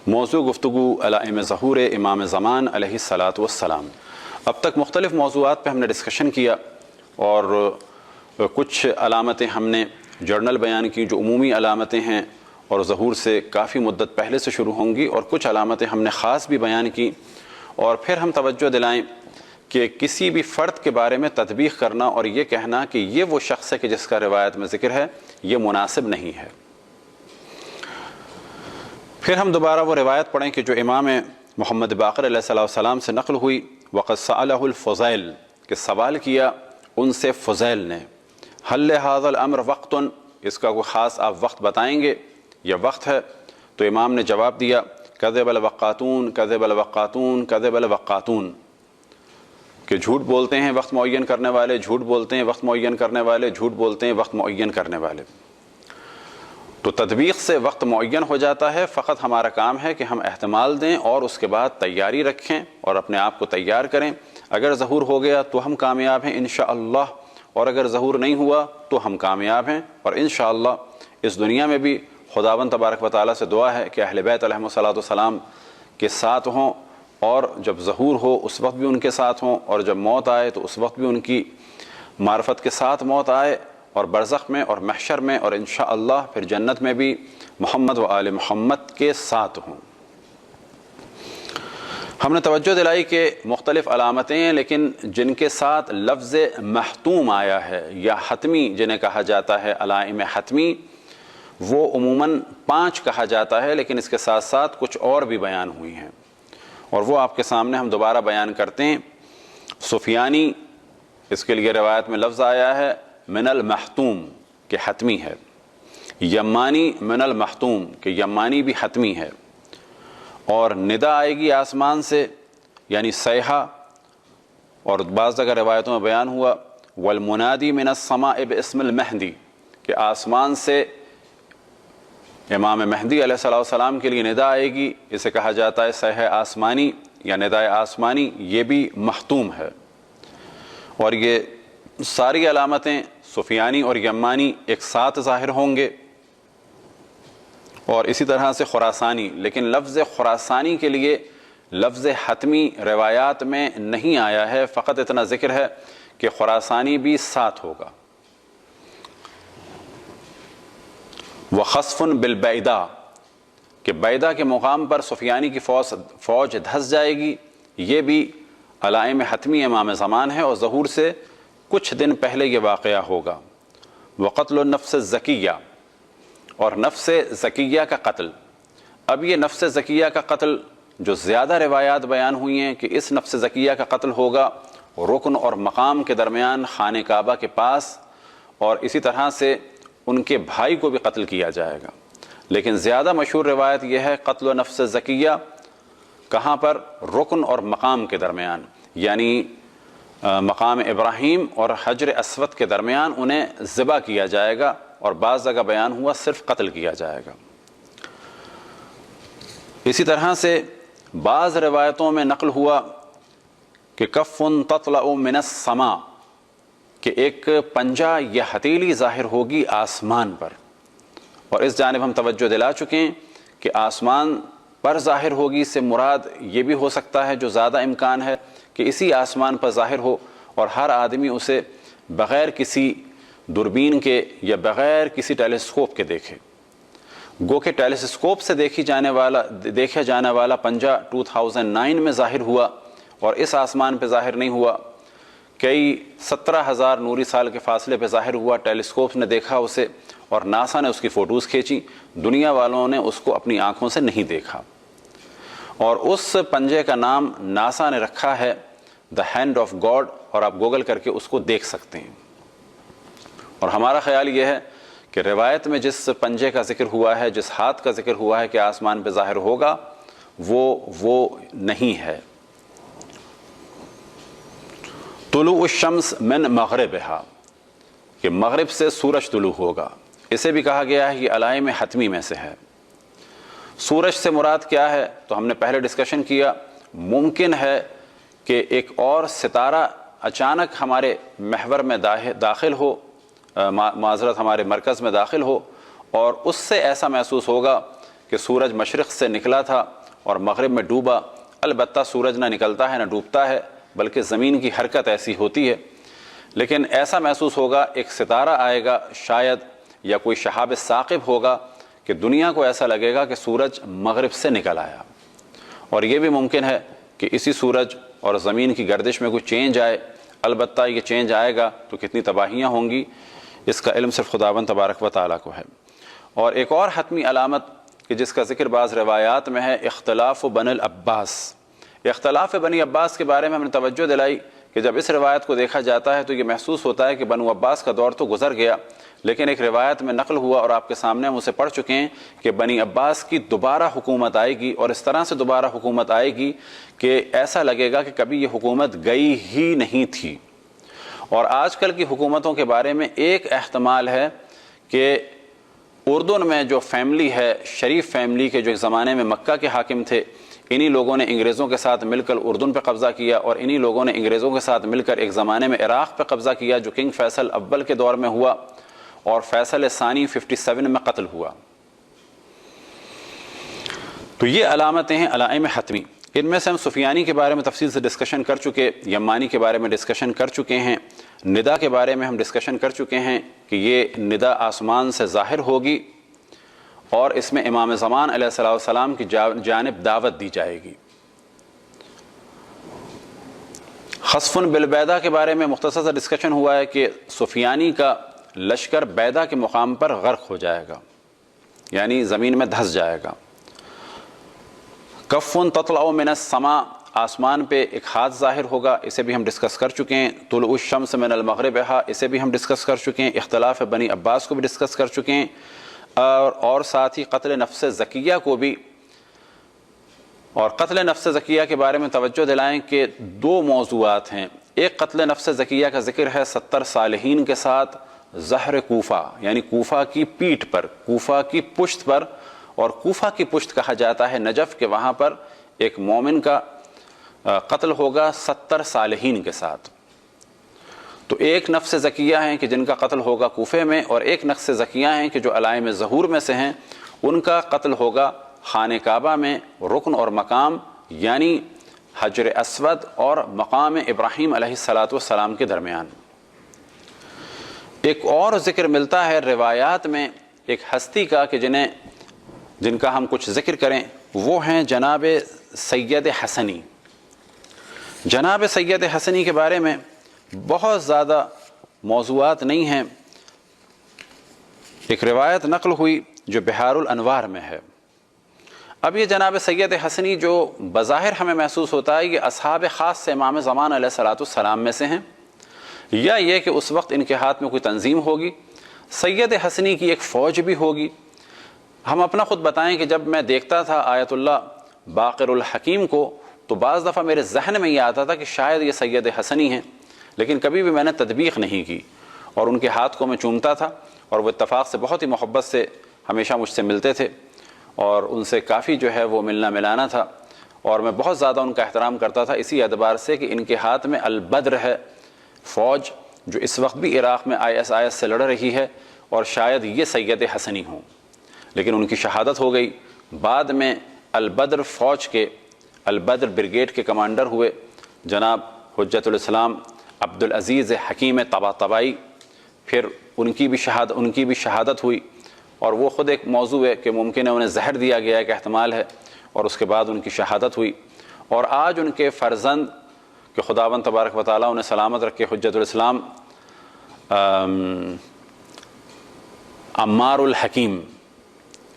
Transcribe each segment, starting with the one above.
موضوع گفتگو علائم ظہور امام زمان علیہ الصلاۃ والسلام۔ اب تک مختلف موضوعات پہ ہم نے ڈسکشن کیا اور کچھ علامتیں ہم نے جرنل بیان کی جو عمومی علامتیں ہیں اور ظہور سے کافی مدت پہلے سے شروع ہوں گی، اور کچھ علامتیں ہم نے خاص بھی بیان کی، اور پھر ہم توجہ دلائیں کہ کسی بھی فرد کے بارے میں تطبیق کرنا اور یہ کہنا کہ یہ وہ شخص ہے کہ جس کا روایت میں ذکر ہے، یہ مناسب نہیں ہے۔ پھر ہم دوبارہ وہ روایت پڑھیں کہ جو امام محمد باقر علیہ السلام سے نقل ہوئی، وقد سألہ الفضیل، کہ سوال کیا ان سے فضیل نے، حل لہذا الامر وقت، اس کا کوئی خاص آپ وقت بتائیں گے، یہ وقت ہے؟ تو امام نے جواب دیا، کذب الوقاتون کذب الوقاتون کذب الوقاتون، کہ جھوٹ بولتے ہیں وقت معین کرنے والے، جھوٹ بولتے ہیں وقت معین کرنے والے، جھوٹ بولتے ہیں وقت معین کرنے والے۔ تو تطبیق سے وقت معین ہو جاتا ہے، فقط ہمارا کام ہے کہ ہم احتمال دیں اور اس کے بعد تیاری رکھیں اور اپنے آپ کو تیار کریں۔ اگر ظہور ہو گیا تو ہم کامیاب ہیں انشاءاللہ، اور اگر ظہور نہیں ہوا تو ہم کامیاب ہیں، اور انشاءاللہ اس دنیا میں بھی خداوند تبارک و تعالیٰ سے دعا ہے کہ اہل بیت علیہم السلام کے ساتھ ہوں، اور جب ظہور ہو اس وقت بھی ان کے ساتھ ہوں، اور جب موت آئے تو اس وقت بھی ان کی معرفت کے ساتھ موت آئے، اور برزخ میں اور محشر میں اور انشاءاللہ پھر جنت میں بھی محمد و آل محمد کے ساتھ ہوں۔ ہم نے توجہ دلائی کہ مختلف علامتیں ہیں، لیکن جن کے ساتھ لفظ محتوم آیا ہے یا حتمی جنہیں کہا جاتا ہے علائم حتمی، وہ عموماً 5 کہا جاتا ہے، لیکن اس کے ساتھ ساتھ کچھ اور بھی بیان ہوئی ہیں، اور وہ آپ کے سامنے ہم دوبارہ بیان کرتے ہیں۔ سفیانی، اس کے لیے روایت میں لفظ آیا ہے من المحتوم، کہ حتمی ہے۔ یمانی من المحتوم، کہ یمانی بھی حتمی ہے۔ اور ندا آئے گی آسمان سے، یعنی صیحہ، اور بعض جگہ روایتوں میں بیان ہوا والمنادی من السماء باسم المہدی، کہ آسمان سے امام مہدی علیہ السلام کے لیے ندا آئے گی، اسے کہا جاتا ہے صیحہ آسمانی یا ندائے آسمانی، یہ بھی محتوم ہے۔ اور یہ ساری علامتیں سفیانی اور یمانی ایک ساتھ ظاہر ہوں گے، اور اسی طرح سے خراسانی، لیکن لفظ خراسانی کے لیے لفظ حتمی روایات میں نہیں آیا ہے، فقط اتنا ذکر ہے کہ خراسانی بھی ساتھ ہوگا۔ وخسف بالبیدا، کہ بیدا کے مقام پر سفیانی کی فوج دھس جائے گی، یہ بھی علائم حتمی امام زمان ہے، اور ظہور سے کچھ دن پہلے یہ واقعہ ہوگا۔ وقتل النفس الزکیہ، اور نفس زکیہ کا قتل۔ اب یہ نفس زکیہ کا قتل جو زیادہ روایات بیان ہوئی ہیں کہ اس نفس زکیہ کا قتل ہوگا رکن اور مقام کے درمیان خانہ کعبہ کے پاس، اور اسی طرح سے ان کے بھائی کو بھی قتل کیا جائے گا، لیکن زیادہ مشہور روایت یہ ہے قتل نفس زکیہ کہاں پر؟ رکن اور مقام کے درمیان، یعنی مقام ابراہیم اور حجر اسود کے درمیان انہیں ذبح کیا جائے گا، اور بعض جگہ بیان ہوا صرف قتل کیا جائے گا۔ اسی طرح سے بعض روایتوں میں نقل ہوا کہ کف تطلع من السماء، کہ ایک پنجہ یا ہتھیلی ظاہر ہوگی آسمان پر، اور اس جانب ہم توجہ دلا چکے ہیں کہ آسمان پر ظاہر ہوگی سے مراد یہ بھی ہو سکتا ہے، جو زیادہ امکان ہے کہ اسی آسمان پر ظاہر ہو، اور ہر آدمی اسے بغیر کسی دوربین کے یا بغیر کسی ٹیلیسکوپ کے دیکھے۔ گو کہ ٹیلیسکوپ سے دیکھا جانے والا پنجہ 2009 میں ظاہر ہوا، اور اس آسمان پہ ظاہر نہیں ہوا، کئی 17,000 نوری سال کے فاصلے پہ ظاہر ہوا، ٹیلیسکوپ نے دیکھا اسے، اور ناسا نے اس کی فوٹوز کھینچی، دنیا والوں نے اس کو اپنی آنکھوں سے نہیں دیکھا۔ اور اس پنجے کا نام ناسا نے رکھا ہے دا ہینڈ آف گاڈ، اور آپ گوگل کر کے اس کو دیکھ سکتے ہیں۔ اور ہمارا خیال یہ ہے کہ روایت میں جس پنجے کا ذکر ہوا ہے، جس ہاتھ کا ذکر ہوا ہے کہ آسمان پہ ظاہر ہوگا، وہ نہیں ہے۔ طلوع الشمس من مغربہا، کہ مغرب سے سورج طلوع ہوگا، اسے بھی کہا گیا ہے کہ علائم حتمی میں سے ہے۔ سورج سے مراد کیا ہے؟ تو ہم نے پہلے ڈسکشن کیا، ممکن ہے کہ ایک اور ستارہ اچانک ہمارے محور میں داخل ہو، معذرت ہمارے مرکز میں داخل ہو، اور اس سے ایسا محسوس ہوگا کہ سورج مشرق سے نکلا تھا اور مغرب میں ڈوبا. البتہ سورج نہ نکلتا ہے نہ ڈوبتا ہے، بلکہ زمین کی حرکت ایسی ہوتی ہے. لیکن ایسا محسوس ہوگا ایک ستارہ آئے گا شاید، یا کوئی شہاب ثاقب ہوگا کہ دنیا کو ایسا لگے گا کہ سورج مغرب سے نکل آیا. اور یہ بھی ممکن ہے کہ اسی سورج اور زمین کی گردش میں کوئی چینج آئے. البتہ یہ چینج آئے گا تو کتنی تباہیاں ہوں گی، اس کا علم صرف خداوند تبارک و تعالیٰ کو ہے. اور ایک اور حتمی علامت کہ جس کا ذکر بعض روایات میں ہے، اختلاف بن العباس. اختلاف بنی عباس کے بارے میں ہم نے توجہ دلائی کہ جب اس روایت کو دیکھا جاتا ہے تو یہ محسوس ہوتا ہے کہ بنو عباس کا دور تو گزر گیا، لیکن ایک روایت میں نقل ہوا اور آپ کے سامنے ہم اسے پڑھ چکے ہیں کہ بنی عباس کی دوبارہ حکومت آئے گی، اور اس طرح سے دوبارہ حکومت آئے گی کہ ایسا لگے گا کہ کبھی یہ حکومت گئی ہی نہیں تھی. اور آج کل کی حکومتوں کے بارے میں ایک احتمال ہے کہ اردن میں جو فیملی ہے، شریف فیملی کے جو ایک زمانے میں مکہ کے حاکم تھے، انہی لوگوں نے انگریزوں کے ساتھ مل کر اردن پہ قبضہ کیا، اور انہی لوگوں نے انگریزوں کے ساتھ مل کر ایک زمانے میں عراق پہ قبضہ کیا جو کنگ فیصل اول کے دور میں ہوا، اور فیصل ثانی 57 میں قتل ہوا. تو یہ علامتیں ہیں علائم حتمی. ان میں سے ہم سفیانی کے بارے میں تفصیل سے ڈسکشن کر چکے، یمانی کے بارے میں ڈسکشن کر چکے ہیں، ندا کے بارے میں ہم ڈسکشن کر چکے ہیں کہ یہ ندا آسمان سے ظاہر ہوگی اور اس میں امام زمان علیہ السلام کی جانب دعوت دی جائے گی. خسف بالبیدہ کے بارے میں مختصر سا ڈسکشن ہوا ہے کہ سفیانی کا لشکر بیدہ کے مقام پر غرق ہو جائے گا، یعنی زمین میں دھس جائے گا. کف تطلع من السماء، آسمان پہ ایک ہاتھ ظاہر ہوگا، اسے بھی ہم ڈسکس کر چکے ہیں. طلوع الشمس من المغربہا، اسے بھی ہم ڈسکس کر چکے ہیں. اختلاف بنی عباس کو بھی ڈسکس کر چکے ہیں، اور ساتھ ہی قتل نفس زکیہ کو بھی. اور قتل نفس زکیہ کے بارے میں توجہ دلائیں کہ دو موضوعات ہیں. ایک قتل نفس زکیہ کا ذکر ہے 70 صالحین کے ساتھ ظہر کوفہ، یعنی کوفہ کی پیٹھ پر، کوفہ کی پشت پر. اور کوفہ کی پشت کہا جاتا ہے نجف، کہ وہاں پر ایک مومن کا قتل ہوگا 70 صالحین کے ساتھ. تو ایک نفس زکیہ ہیں کہ جن کا قتل ہوگا کوفے میں، اور ایک نفس زکیہ ہیں کہ جو علائم ظہور میں سے ہیں، ان کا قتل ہوگا خانہ کعبہ میں رکن اور مقام، یعنی حجر اسود اور مقام ابراہیم علیہ السلام کے درمیان. ایک اور ذکر ملتا ہے روایات میں ایک ہستی کا کہ جن کا ہم کچھ ذکر کریں، وہ ہیں جناب سید حسنی. جناب سید حسنی کے بارے میں بہت زیادہ موضوعات نہیں ہیں. ایک روایت نقل ہوئی جو بحار الانوار میں ہے. اب یہ جناب سید حسنی جو بظاہر ہمیں محسوس ہوتا ہے یہ اصحاب خاص سے امام زمان علیہ السلام میں سے ہیں، یا یہ کہ اس وقت ان کے ہاتھ میں کوئی تنظیم ہوگی. سید حسنی کی ایک فوج بھی ہوگی. ہم اپنا خود بتائیں کہ جب میں دیکھتا تھا آیت اللہ باقر الحکیم کو تو بعض دفعہ میرے ذہن میں یہ آتا تھا کہ شاید یہ سید حسنی ہیں، لیکن کبھی بھی میں نے تطبیق نہیں کی. اور ان کے ہاتھ کو میں چومتا تھا، اور وہ اتفاق سے بہت ہی محبت سے ہمیشہ مجھ سے ملتے تھے، اور ان سے کافی جو ہے وہ ملنا ملانا تھا، اور میں بہت زیادہ ان کا احترام کرتا تھا اسی اعتبار سے کہ ان کے ہاتھ میں البدر ہے، فوج جو اس وقت بھی عراق میں ISIS سے لڑ رہی ہے، اور شاید یہ سید حسنی ہوں. لیکن ان کی شہادت ہو گئی. بعد میں البدر فوج کے، البدر بریگیڈ کے کمانڈر ہوئے جناب حجت الاسلام عبدالعزیز حکیم طباطبائی. پھر ان کی بھی شہادت ہوئی، اور وہ خود ایک موضوع ہے کہ ممکن ہے انہیں زہر دیا گیا ایک احتمال ہے، اور اس کے بعد ان کی شہادت ہوئی. اور آج ان کے فرزند کہ خداوند تبارک و تعالیٰ انہیں سلامت رکھے، حجت الاسلام عمار الحکیم،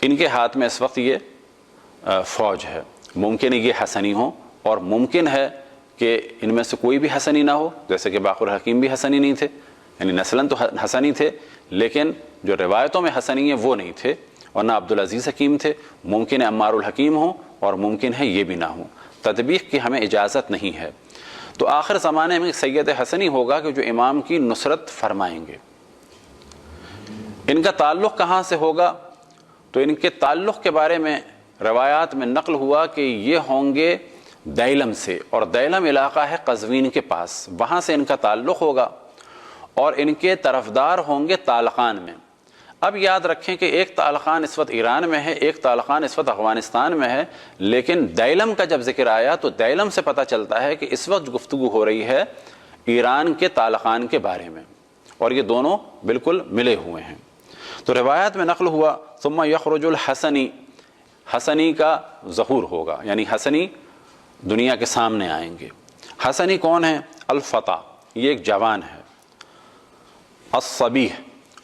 ان کے ہاتھ میں اس وقت یہ فوج ہے. ممکن ہے یہ حسنی ہوں، اور ممکن ہے کہ ان میں سے کوئی بھی حسنی نہ ہو، جیسے کہ باقر الحکیم بھی حسنی نہیں تھے، یعنی نسلاً تو حسنی تھے لیکن جو روایتوں میں حسنی ہیں وہ نہیں تھے، اور نہ عبدالعزیز حکیم تھے. ممکن ہے عمار الحکیم ہوں، اور ممکن ہے یہ بھی نہ ہوں. تطبیق کی ہمیں اجازت نہیں ہے. تو آخر زمانے میں سید حسنی ہوگا کہ جو امام کی نصرت فرمائیں گے. ان کا تعلق کہاں سے ہوگا؟ تو ان کے تعلق کے بارے میں روایات میں نقل ہوا کہ یہ ہوں گے دیلم سے، اور دیلم علاقہ ہے قزوین کے پاس، وہاں سے ان کا تعلق ہوگا. اور ان کے طرفدار ہوں گے طالقان میں. اب یاد رکھیں کہ ایک طالقان اس وقت ایران میں ہے، ایک طالقان اس وقت افغانستان میں ہے، لیکن دیلم کا جب ذکر آیا تو دیلم سے پتہ چلتا ہے کہ اس وقت گفتگو ہو رہی ہے ایران کے طالقان کے بارے میں، اور یہ دونوں بالکل ملے ہوئے ہیں۔ تو روایات میں نقل ہوا ثم یخرج الحسنی، حسنی کا ظہور ہوگا، یعنی حسنی دنیا کے سامنے آئیں گے۔ حسنی کون ہے؟ الفتح، یہ ایک جوان ہے، الصبیح،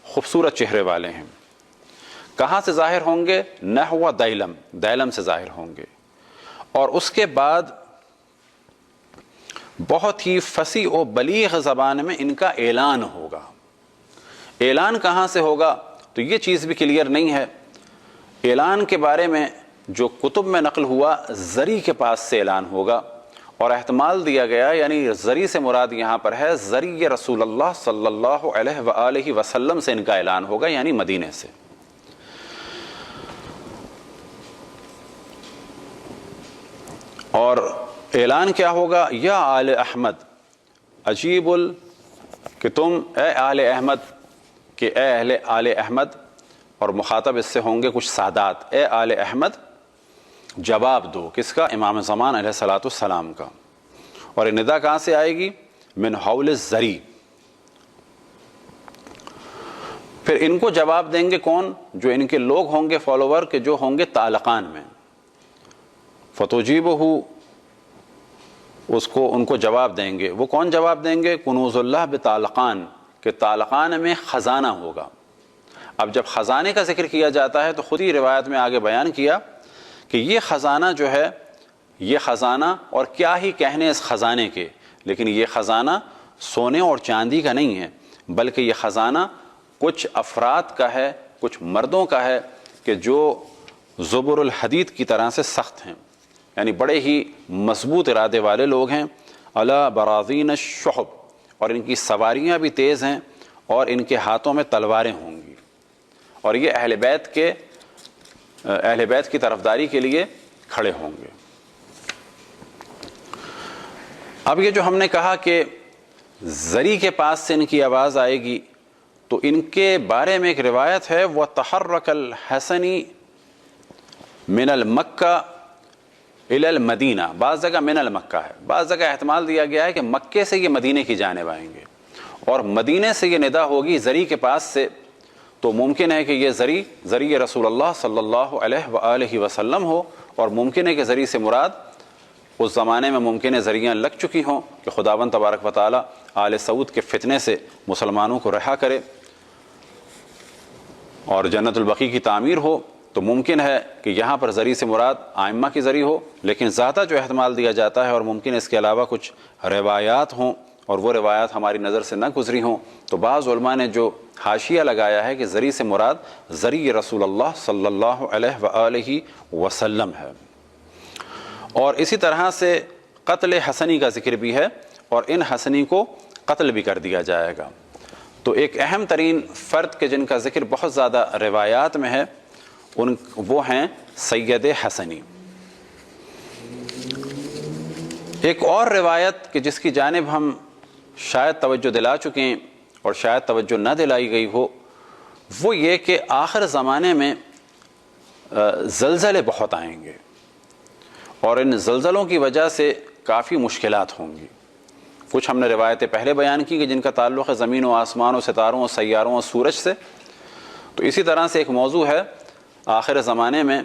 خوبصورت چہرے والے ہیں۔ کہاں سے ظاہر ہوں گے؟ نحو دیلم، دیلم سے ظاہر ہوں گے، اور اس کے بعد بہت ہی فصیح و بلیغ زبان میں ان کا اعلان ہوگا۔ اعلان کہاں سے ہوگا تو یہ چیز بھی کلیئر نہیں ہے۔ اعلان کے بارے میں جو کتب میں نقل ہوا زری کے پاس سے اعلان ہوگا، اور احتمال دیا گیا یعنی زری سے مراد یہاں پر ہے زری رسول اللہ صلی اللہ علیہ وآلہ وسلم سے ان کا اعلان ہوگا، یعنی مدینے سے۔ اور اعلان کیا ہوگا؟ یا آل احمد عجیب کہ تم اے آل احمد، کہ اے اہل آل احمد، اور مخاطب اس سے ہوں گے کچھ سادات، اے آل احمد جواب دو، کس کا؟ امام زمان علیہ الصلوۃ والسلام کا۔ اور یہ ندا کہاں سے آئے گی؟ من حول الزری۔ پھر ان کو جواب دیں گے کون؟ جو ان کے لوگ ہوں گے فالوور، کہ جو ہوں گے طالقان میں۔ فتجیبہ، ان کو جواب دیں گے۔ وہ کون جواب دیں گے؟ کنوز اللہ بطالقان، کہ طالقان میں خزانہ ہوگا۔ اب جب خزانے کا ذکر کیا جاتا ہے تو خود ہی روایت میں آگے بیان کیا کہ یہ خزانہ جو ہے، یہ خزانہ، اور کیا ہی کہنے اس خزانے کے، لیکن یہ خزانہ سونے اور چاندی کا نہیں ہے، بلکہ یہ خزانہ کچھ افراد کا ہے، کچھ مردوں کا ہے، کہ جو زبر الحدید کی طرح سے سخت ہیں، یعنی بڑے ہی مضبوط ارادے والے لوگ ہیں۔ علی براذین الشحب، اور ان کی سواریاں بھی تیز ہیں، اور ان کے ہاتھوں میں تلواریں ہوں گی، اور یہ اہل بیت کی طرفداری کے لیے کھڑے ہوں گے۔ اب یہ جو ہم نے کہا کہ زری کے پاس سے ان کی آواز آئے گی، تو ان کے بارے میں ایک روایت ہے وَتَحَرَّكَ الْحَسَنِ مِنَ الْمَكَّةِ إِلَى الْمَدِينَةِ، بعض جگہ من المکہ ہے، بعض جگہ احتمال دیا گیا ہے کہ مکے سے یہ مدینے کی جانب آئیں گے، اور مدینے سے یہ ندا ہوگی زری کے پاس سے، تو ممکن ہے کہ یہ زری رسول اللہ صلی اللہ علیہ وآلہ وسلم ہو، اور ممکن ہے کہ زری سے مراد اس زمانے میں ممکن ہے زریاں لگ چکی ہوں کہ خداوند تبارک و تعالی آل سعود کے فتنے سے مسلمانوں کو رہا کرے اور جنت البقیع کی تعمیر ہو، تو ممکن ہے کہ یہاں پر زری سے مراد آئمہ کی زری ہو، لیکن زیادہ جو احتمال دیا جاتا ہے، اور ممکن ہے اس کے علاوہ کچھ روایات ہوں اور وہ روایات ہماری نظر سے نہ گزری ہوں، تو بعض علماء نے جو حاشیہ لگایا ہے کہ زری سے مراد زری رسول اللہ صلی اللہ علیہ وآلہ وسلم ہے۔ اور اسی طرح سے قتل حسنی کا ذکر بھی ہے، اور ان حسنی کو قتل بھی کر دیا جائے گا۔ تو ایک اہم ترین فرد کے جن کا ذکر بہت زیادہ روایات میں ہے، وہ ہیں سید حسنی۔ ایک اور روایت کہ جس کی جانب ہم شاید توجہ دلا چکے ہیں اور شاید توجہ نہ دلائی گئی ہو، وہ یہ کہ آخر زمانے میں زلزلے بہت آئیں گے، اور ان زلزلوں کی وجہ سے کافی مشکلات ہوں گی۔ کچھ ہم نے روایتیں پہلے بیان کی کہ جن کا تعلق ہے زمین و آسمان و ستاروں و سیاروں و سورج سے، تو اسی طرح سے ایک موضوع ہے آخر زمانے میں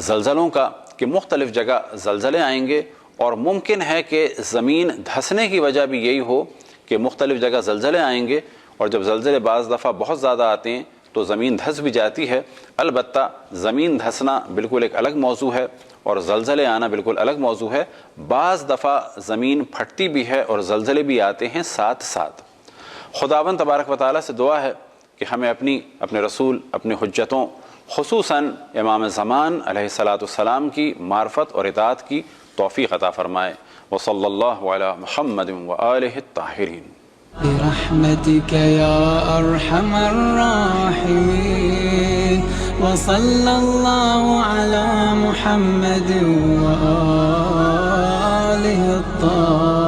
زلزلوں کا، کہ مختلف جگہ زلزلے آئیں گے، اور ممکن ہے کہ زمین دھسنے کی وجہ بھی یہی ہو کہ مختلف جگہ زلزلے آئیں گے، اور جب زلزلے بعض دفعہ بہت زیادہ آتے ہیں تو زمین دھس بھی جاتی ہے۔ البتہ زمین دھسنا بالکل ایک الگ موضوع ہے، اور زلزلے آنا بالکل الگ موضوع ہے۔ بعض دفعہ زمین پھٹتی بھی ہے اور زلزلے بھی آتے ہیں ساتھ ساتھ۔ خداوند تبارک و تعالیٰ سے دعا ہے کہ ہمیں اپنے رسول، اپنے حجتوں، خصوصاً امام زمان علیہ الصلاۃ والسلام کی معرفت اور اطاعت کی توفیق عطا فرمائے۔ وصلی اللہ علی محمد وآلہ الطاہرین۔ برحمتك يا أرحم الراحمين، وصلى الله على محمد وآله الطاهرين۔